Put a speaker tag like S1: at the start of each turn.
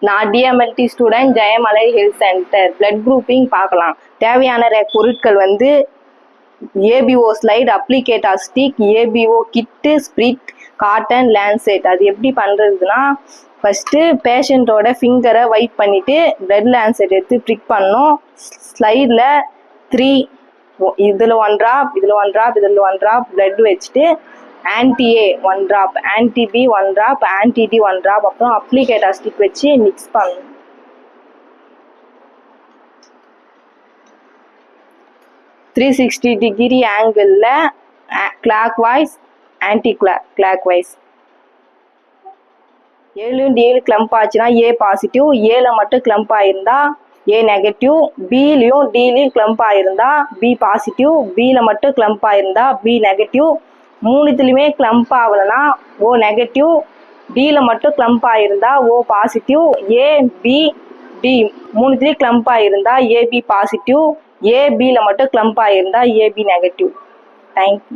S1: நான் DMLT student, Jayamalai health centre. Blood grouping பார்க்கலாம். தேவையான பொருட்கள் வந்து ABO slide, applicator stick, ABO kit, spirit, cotton, lancet. அது எப்படி பண்ணுறதுன்னா, ஃபஸ்ட்டு பேஷண்ட்டோட ஃபிங்கரை வைப் பண்ணிவிட்டு பிளட் லேன்செட் எடுத்து ப்ரிக் பண்ணணும். ஸ்லைடில் 3 இதில் 1 ட்ராப், இதில் 1 ட்ராப், இதில் 1 ட்ராப் பிளட் வச்சுட்டு anti A 1 drop, anti B 1 drop, anti D 1 drop, அப்புறம் அப்ளிகேட்டர் ஸ்டிக் வச்சு மிக்ஸ் பண்ணணும். 360 டிகிரி ஆங்கிளில் clockwise, anticlockwise. 7 clump ஆச்சுன்னா ஏ பாசிட்டிவ், ஏல மட்டும் கிளம்ப் ஆயிருந்தா ஏ நெகட்டிவ், பிலையும் டிலையும் கிளம்ப் ஆயிருந்தா பி பாசிட்டிவ், பில மட்டும் கிளம்ப் ஆயிருந்தா பி நெகட்டிவ், 3த்துலையுமே கிளம்ப் ஆகலைன்னா ஓ நெகட்டிவ், டில மட்டும் கிளம்ப் ஆயிருந்தா O positive, A B D 3த்துலையும் கிளம்ப் ஆயிருந்தா ஏபி பாசிட்டிவ், ஏபியில் மட்டும் கிளம்ப் ஆயிருந்தா ஏபி நெகட்டிவ். தேங்க்யூ.